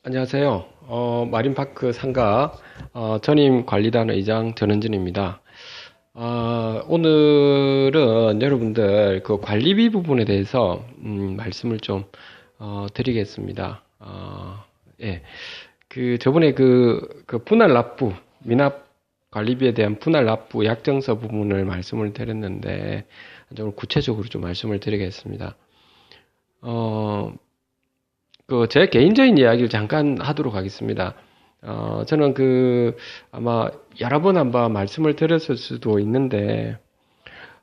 안녕하세요. 마린파크 상가 전임 관리단 의장 전은진입니다. 오늘은 여러분들 그 관리비 부분에 대해서 말씀을 좀 드리겠습니다. 예. 저번에 그 분할 납부, 미납 관리비에 대한 분할 납부 약정서 부분을 말씀을 드렸는데 좀 구체적으로 좀 말씀을 드리겠습니다. 제 개인적인 이야기를 잠깐 하도록 하겠습니다. 저는 아마 여러 번 한번 말씀을 드렸을 수도 있는데,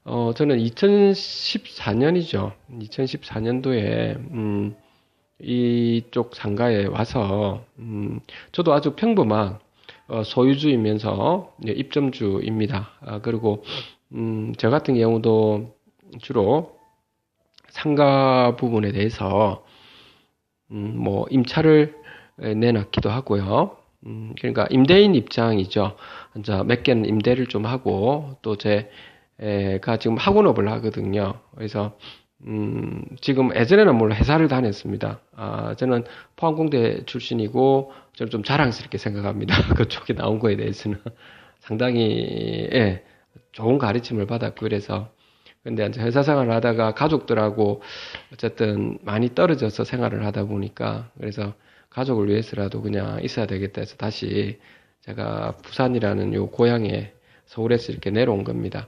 저는 2014년이죠. 2014년도에, 이쪽 상가에 와서, 저도 아주 평범한, 소유주이면서, 입점주입니다. 그리고, 저 같은 경우도 주로 상가 부분에 대해서, 임차를 내놨기도 하고요. 그러니까 임대인 입장이죠. 이제 몇 개는 임대를 좀 하고, 또 제가 지금 학원업을 하거든요. 그래서, 지금 예전에는 물론 회사를 다녔습니다. 저는 포항공대 출신이고, 저는 좀 자랑스럽게 생각합니다. 그쪽에 나온 거에 대해서는. 상당히, 예, 좋은 가르침을 받았고, 그래서, 근데 이제 회사 생활을 하다가 가족들하고 어쨌든 많이 떨어져서 생활을 하다 보니까 그래서 가족을 위해서라도 그냥 있어야 되겠다 해서 다시 제가 부산이라는 요 고향에 서울에서 이렇게 내려온 겁니다.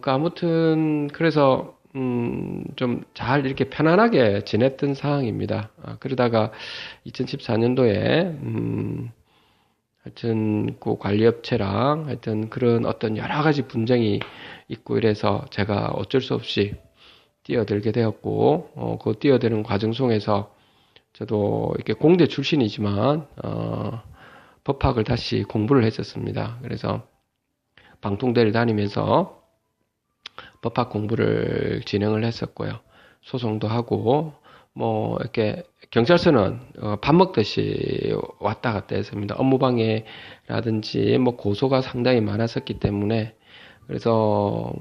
아무튼 그래서 좀 잘 이렇게 편안하게 지냈던 상황입니다. 그러다가 2014년도에 하여튼 그 관리업체랑 하여튼 그런 어떤 여러 가지 분쟁이 있고 이래서 제가 어쩔 수 없이 뛰어들게 되었고 그 뛰어드는 과정 속에서 저도 이렇게 공대 출신이지만 법학을 다시 공부를 했었습니다. 그래서 방통대를 다니면서 법학 공부를 진행을 했었고요. 소송도 하고 이렇게 경찰서는 밥 먹듯이 왔다 갔다 했습니다. 업무방해라든지 고소가 상당히 많았었기 때문에 그래서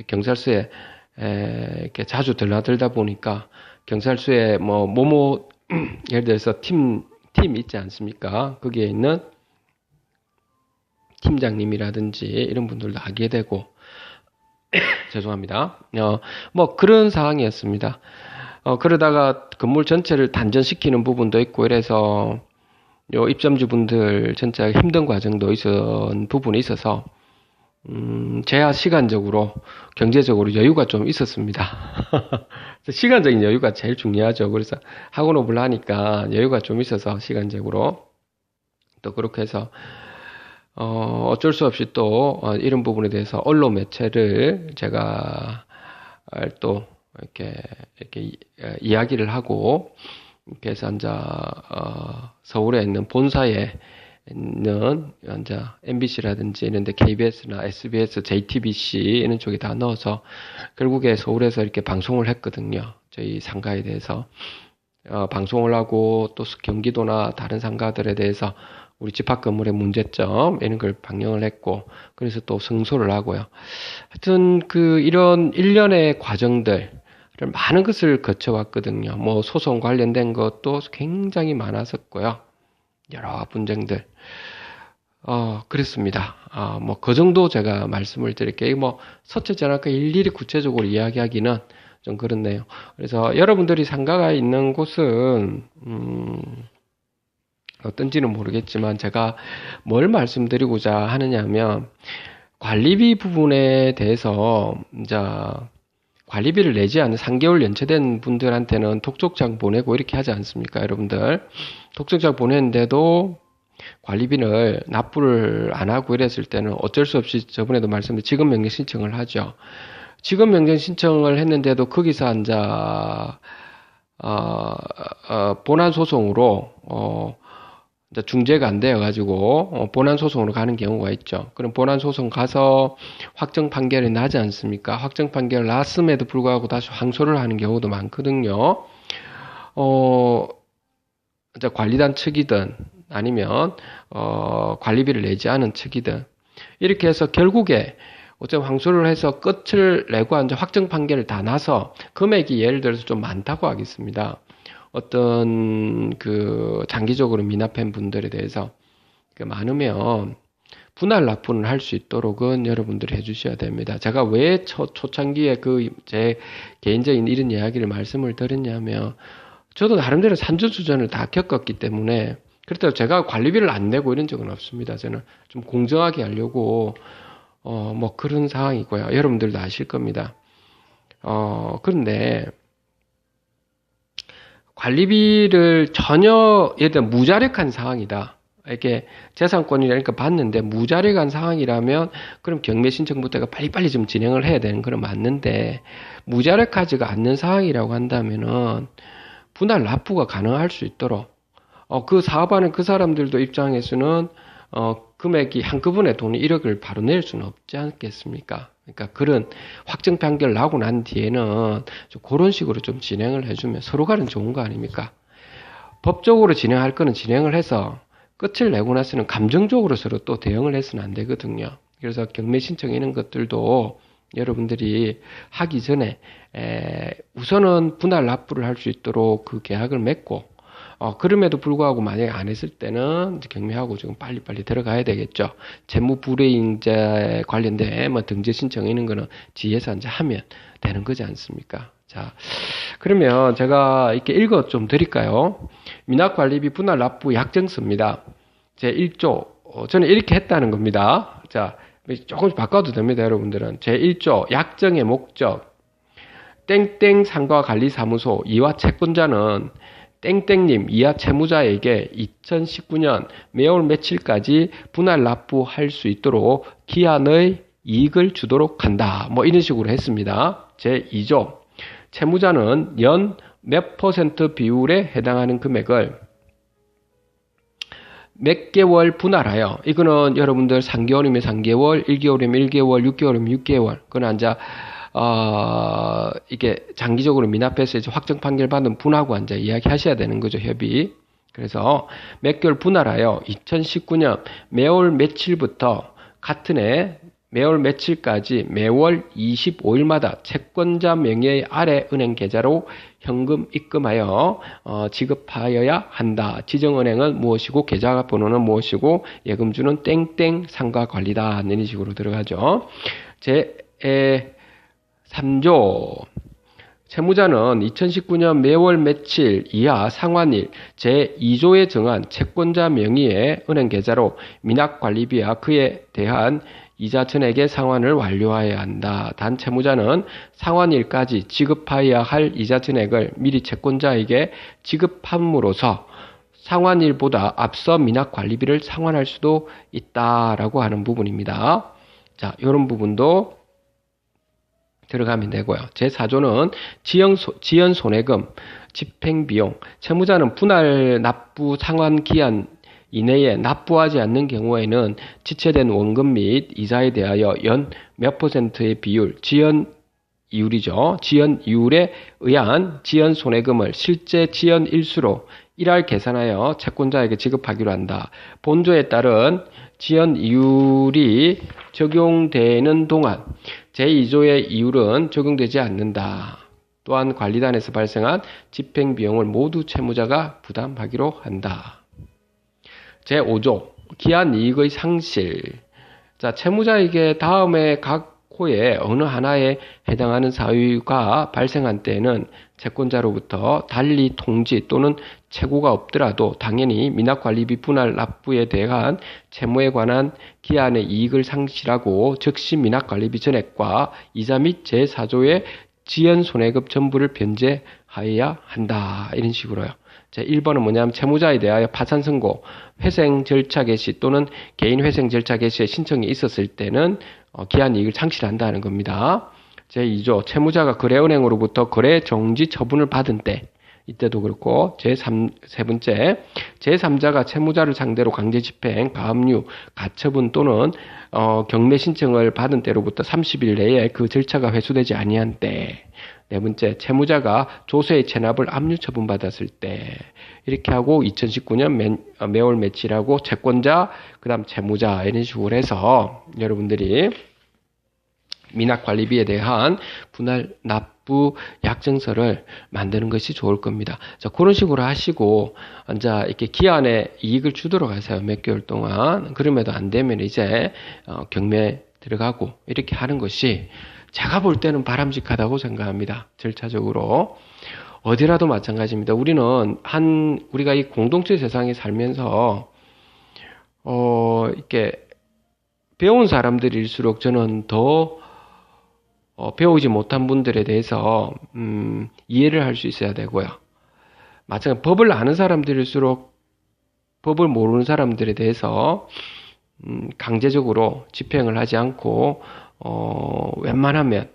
경찰서에 이렇게 자주 들러들다 보니까 경찰서에 예를 들어서 팀 있지 않습니까? 거기에 있는 팀장님이라든지 이런 분들도 하게 되고 죄송합니다. 그런 상황이었습니다. 그러다가 건물 전체를 단전시키는 부분도 있고 이래서 요 입점주분들 진짜 힘든 과정도 부분이 있어서 제야 시간적으로 경제적으로 여유가 좀 있었습니다. 시간적인 여유가 제일 중요하죠. 그래서 학원업을 하니까 여유가 좀 있어서 시간적으로 또 그렇게 해서 어쩔 수 없이 또 이런 부분에 대해서 언론 매체를 제가 또 이렇게 이야기를 하고 이렇게 해서 이제 서울에 있는 본사에 있는 이제 MBC라든지 이런데 KBS나 SBS, JTBC 이런 쪽에 다 넣어서 결국에 서울에서 이렇게 방송을 했거든요. 저희 상가에 대해서 방송을 하고 또 경기도나 다른 상가들에 대해서 우리 집합 건물의 문제점 이런 걸 방영을 했고 그래서 또 승소를 하고요. 하여튼 이런 일련의 과정들 많은 것을 거쳐왔거든요. 소송 관련된 것도 굉장히 많았었고요. 여러 분쟁들. 그랬습니다. 그 정도 제가 말씀을 드릴게요. 서체 전학과 일일이 구체적으로 이야기하기는 좀 그렇네요. 그래서 여러분들이 상가가 있는 곳은, 어떤지는 모르겠지만 제가 뭘 말씀드리고자 하느냐면, 관리비 부분에 대해서, 이제, 관리비를 내지 않은 3개월 연체된 분들한테는 독촉장 보내고 이렇게 하지 않습니까, 여러분들? 독촉장 보냈는데도 관리비를 납부를 안 하고 이랬을 때는 어쩔 수 없이 저번에도 말씀드린 지급명령 신청을 하죠. 지급명령 신청을 했는데도 거기서 이제 본안 소송으로 이제 중재가 안 되어가지고 본안 소송으로 가는 경우가 있죠. 그럼 본안 소송 가서 확정 판결이 나지 않습니까? 확정 판결 났음에도 불구하고 다시 항소를 하는 경우도 많거든요. 이제 관리단 측이든 아니면 관리비를 내지 않은 측이든 이렇게 해서 결국에 어차피 항소를 해서 끝을 내고 이제 확정 판결을 다 나서 금액이 예를 들어서 좀 많다고 하겠습니다. 어떤 장기적으로 미납한 분들에 대해서 많으면 분할 납부를 할 수 있도록은 여러분들이 해주셔야 됩니다. 제가 왜 초창기에 제 개인적인 이런 이야기를 말씀을 드렸냐면, 저도 나름대로 산전수전을 다 겪었기 때문에, 그렇다고 제가 관리비를 안 내고 이런 적은 없습니다. 저는 좀 공정하게 하려고, 뭐 그런 상황이고요. 여러분들도 아실 겁니다. 그런데, 관리비를 전혀, 예를 들어 무자력한 상황이다. 이렇게 재산권이라니까 받는데 무자력한 상황이라면 그럼 경매 신청부터가 빨리빨리 좀 진행을 해야 되는 건 맞는데, 무자력하지가 않는 상황이라고 한다면은 분할 납부가 가능할 수 있도록 그 사업하는 그 사람들도 입장에서는 금액이 한꺼번에 돈이 1억을 바로 낼 수는 없지 않겠습니까? 그러니까 그런 확정 판결 나고 난 뒤에는 좀 그런 식으로 좀 진행을 해주면 서로 간은 좋은 거 아닙니까? 법적으로 진행할 거는 진행을 해서 끝을 내고 나서는 감정적으로 서로 또 대응을 해서는 안 되거든요. 그래서 경매 신청 이런 것들도 여러분들이 하기 전에 우선은 분할 납부를 할 수 있도록 그 계약을 맺고, 그럼에도 불구하고 만약에 안 했을 때는 이제 경매하고 지금 빨리빨리 들어가야 되겠죠. 재무불이행자 관련된 뭐 등재 신청 이런 거는 뒤에서 이제 하면 되는 거지 않습니까? 자, 그러면 제가 이렇게 읽어 좀 드릴까요? 미납관리비 분할 납부 약정서입니다. 제 1조, 저는 이렇게 했다는 겁니다. 자, 조금씩 바꿔도 됩니다, 여러분들은. 제 1조, 약정의 목적. 땡땡 상가관리사무소 이화 채권자는 땡땡님 이하 채무자에게 2019년 매월 며칠까지 분할 납부할 수 있도록 기한의 이익을 주도록 한다. 뭐 이런 식으로 했습니다. 제 2조, 채무자는 연 몇 퍼센트 비율에 해당하는 금액을 몇 개월 분할하여, 이거는 여러분들 3개월이면 3개월, 1개월이면 1개월, 6개월이면 6개월, 그건 이제 이게 장기적으로 미납해서 이제 확정 판결 받은 분하고 이제 이야기 하셔야 되는 거죠, 협의. 그래서 몇 개월 분할하여 2019년 매월 며칠부터 같은 해 매월 며칠까지 매월 25일마다 채권자 명의 아래 은행 계좌로 현금 입금하여 지급하여야 한다. 지정은행은 무엇이고 계좌 번호는 무엇이고 예금주는 땡땡 상가관리다. 이런 식으로 들어가죠. 제 3조, 채무자는 2019년 매월 며칠 이하 상환일 제2조에 정한 채권자 명의의 은행 계좌로 미납관리비와 그에 대한 이자 전액의 상환을 완료해야 한다. 단 채무자는 상환일까지 지급하여야 할 이자 전액을 미리 채권자에게 지급함으로써 상환일보다 앞서 미납관리비를 상환할 수도 있다라고 하는 부분입니다. 자, 이런 부분도 들어가면 되고요. 제4조는 지연 손해금, 집행비용, 채무자는 분할 납부 상환 기한 이내에 납부하지 않는 경우에는 지체된 원금 및 이자에 대하여 연 몇 퍼센트의 비율, 지연 이율이죠. 지연 이율에 의한 지연 손해금을 실제 지연 일수로 1할 계산하여 채권자에게 지급하기로 한다. 본조에 따른 지연 이율이 적용되는 동안 제2조의 이율은 적용되지 않는다. 또한 관리단에서 발생한 집행비용을 모두 채무자가 부담하기로 한다. 제5조, 기한 이익의 상실. 자, 채무자에게 다음에 각 호에 어느 하나에 해당하는 사유가 발생한 때에는 채권자로부터 달리 통지 또는 채고가 없더라도 당연히 미납관리비 분할 납부에 대한 채무에 관한 기한의 이익을 상실하고 즉시 미납관리비 전액과 이자 및 제4조의 지연 손해급 전부를 변제하여야 한다. 이런 식으로요. 자, 1번은 뭐냐면 채무자에 대하여 파산 선고, 회생 절차 개시 또는 개인 회생 절차 개시에 신청이 있었을 때는 기한 이익을 상실한다는 겁니다. 제2조, 채무자가 거래은행으로부터 거래 정지 처분을 받은 때, 이때도 그렇고, 세 번째, 제3자가 채무자를 상대로 강제 집행, 가압류, 가처분 또는 경매 신청을 받은 때로부터 30일 내에 그 절차가 회수되지 아니한 때, 네 번째, 채무자가 조세의 체납을 압류 처분받았을 때, 이렇게 하고 2019년 매월 며칠하고 채권자, 그 다음 채무자 이런 식으로 해서 여러분들이 미납관리비에 대한 분할 납부 약정서를 만드는 것이 좋을 겁니다. 자, 그런 식으로 하시고, 이제 이렇게 기한에 이익을 주도록 하세요. 몇 개월 동안. 그럼에도 안 되면 이제, 경매 들어가고, 이렇게 하는 것이 제가 볼 때는 바람직하다고 생각합니다. 절차적으로. 어디라도 마찬가지입니다. 우리가 이 공동체 세상에 살면서, 이렇게 배운 사람들일수록 저는 더 배우지 못한 분들에 대해서 이해를 할 수 있어야 되고요. 마찬가지로 법을 아는 사람들일수록 법을 모르는 사람들에 대해서 강제적으로 집행을 하지 않고 웬만하면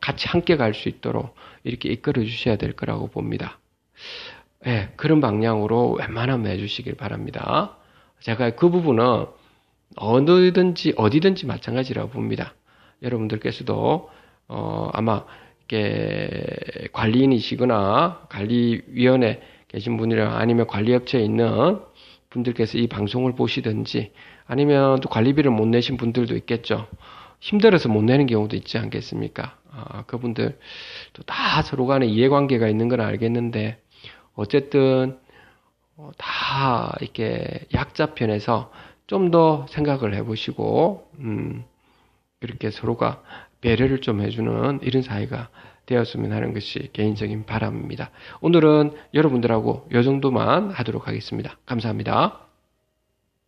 같이 함께 갈 수 있도록 이렇게 이끌어 주셔야 될 거라고 봅니다. 네, 그런 방향으로 웬만하면 해주시길 바랍니다. 제가 그 부분은 어디든지 마찬가지라고 봅니다. 여러분들께서도 아마 이렇게 관리인이시거나 관리위원회 계신 분이나 아니면 관리업체에 있는 분들께서 이 방송을 보시든지 아니면 또 관리비를 못 내신 분들도 있겠죠. 힘들어서 못 내는 경우도 있지 않겠습니까? 그분들 또 다 서로 간에 이해관계가 있는 건 알겠는데 어쨌든 다 이렇게 약자편에서 좀 더 생각을 해보시고 이렇게 서로가 배려를 좀 해주는 이런 사회가 되었으면 하는 것이 개인적인 바람입니다. 오늘은 여러분들하고 이 정도만 하도록 하겠습니다. 감사합니다.